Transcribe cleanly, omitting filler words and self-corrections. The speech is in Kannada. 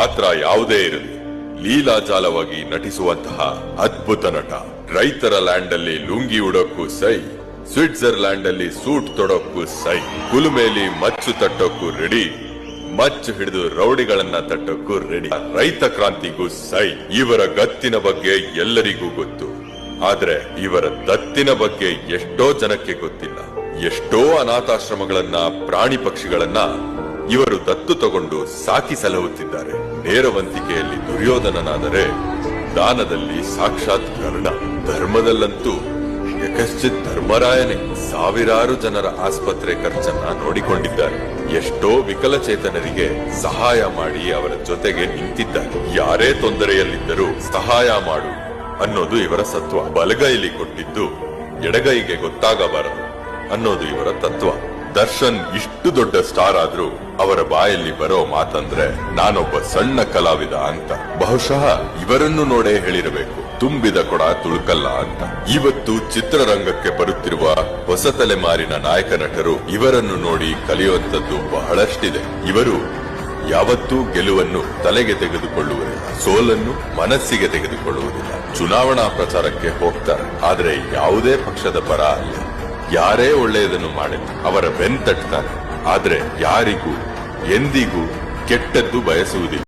ಪಾತ್ರ ಯಾವುದೇ ಇರಲಿ ಲೀಲಾಜಾಲವಾಗಿ ನಟಿಸುವಂತಹ ಅದ್ಭುತ ನಟ. ರೈತರ ಲ್ಯಾಂಡ್ ಅಲ್ಲಿ ಲುಂಗಿ ಉಡೋಕ್ಕೂ ಸೈ, ಸ್ವಿಟ್ಜರ್ಲ್ಯಾಂಡ್ ಅಲ್ಲಿ ಸೂಟ್ ತೊಡೋಕ್ಕೂ ಸೈ, ಕುಲುಮೇಲಿ ಮಚ್ಚು ತಟ್ಟೋಕ್ಕೂ ರೆಡಿ, ಮಚ್ಚು ಹಿಡಿದು ರೌಡಿಗಳನ್ನ ತಟ್ಟೋಕ್ಕೂ ರೆಡಿ. ರೈತ ಕ್ರಾಂತಿಗೂ ಸೈ. ಇವರ ಗತ್ತಿನ ಬಗ್ಗೆ ಎಲ್ಲರಿಗೂ ಗೊತ್ತು, ಆದ್ರೆ ಇವರ ದತ್ತಿನ ಬಗ್ಗೆ ಎಷ್ಟೋ ಜನಕ್ಕೆ ಗೊತ್ತಿಲ್ಲ. ಎಷ್ಟೋ ಅನಾಥಾಶ್ರಮಗಳನ್ನ, ಪ್ರಾಣಿ ಪಕ್ಷಿಗಳನ್ನ ಇವರು ದತ್ತು ತಗೊಂಡು ಸಾಕಿ ಸಲಹುತ್ತಿದ್ದಾರೆ. ನೇರವಂತಿಕೆಯಲ್ಲಿ ದುರ್ಯೋಧನನಾದರೆ ದಾನದಲ್ಲಿ ಸಾಕ್ಷಾತ್ ಕರ್ಣ, ಧರ್ಮದಲ್ಲಂತೂ ಯಕಶ್ಚಿತ್ ಧರ್ಮರಾಯನೇ. ಸಾವಿರಾರು ಜನರ ಆಸ್ಪತ್ರೆ ಖರ್ಚನ್ನ ನೋಡಿಕೊಂಡಿದ್ದಾರೆ. ಎಷ್ಟೋ ವಿಕಲಚೇತನರಿಗೆ ಸಹಾಯ ಮಾಡಿ ಅವರ ಜೊತೆಗೆ ನಿಂತಿದ್ದಾರೆ. ಯಾರೇ ತೊಂದರೆಯಲ್ಲಿದ್ದರೂ ಸಹಾಯ ಮಾಡು ಅನ್ನೋದು ಇವರ ಸತ್ವ. ಬಲಗೈಲಿ ಕೊಟ್ಟಿದ್ದು ಎಡಗೈಗೆ ಗೊತ್ತಾಗಬಾರದು ಅನ್ನೋದು ಇವರ ತತ್ವ. ದರ್ಶನ್ ಇಷ್ಟು ದೊಡ್ಡ ಸ್ಟಾರ್ ಆದ್ರೂ ಅವರ ಬಾಯಲ್ಲಿ ಬರೋ ಮಾತಂದ್ರೆ ನಾನೊಬ್ಬ ಸಣ್ಣ ಕಲಾವಿದ ಅಂತ. ಬಹುಶಃ ಇವರನ್ನು ನೋಡೇ ಹೇಳಿರಬೇಕು, ತುಂಬಿದ ಕೊಡ ತುಳುಕಲ್ಲ ಅಂತ. ಇವತ್ತು ಚಿತ್ರರಂಗಕ್ಕೆ ಬರುತ್ತಿರುವ ಹೊಸ ತಲೆಮಾರಿನ ನಾಯಕ ನಟರು ಇವರನ್ನು ನೋಡಿ ಕಲಿಯುವಂತದ್ದು ಬಹಳಷ್ಟಿದೆ. ಇವರು ಯಾವತ್ತೂ ಗೆಲುವನ್ನು ತಲೆಗೆ ತೆಗೆದುಕೊಳ್ಳುವುದಿಲ್ಲ, ಸೋಲನ್ನು ಮನಸ್ಸಿಗೆ ತೆಗೆದುಕೊಳ್ಳುವುದಿಲ್ಲ. ಚುನಾವಣಾ ಪ್ರಚಾರಕ್ಕೆ ಹೋಗ್ತಾರೆ, ಆದ್ರೆ ಯಾವುದೇ ಪಕ್ಷದ ಪರ ಅಲ್ಲ. ಯಾರೇ ಒಳ್ಳೆಯದನ್ನು ಮಾಡಲಿ ಅವರ ಬೆನ್ ತಟ್ತಾರೆ, ಆದ್ರೆ ಯಾರಿಗೂ ಎಂದಿಗೂ ಕೆಟ್ಟದ್ದು ಬಯಸುವುದಿಲ್ಲ.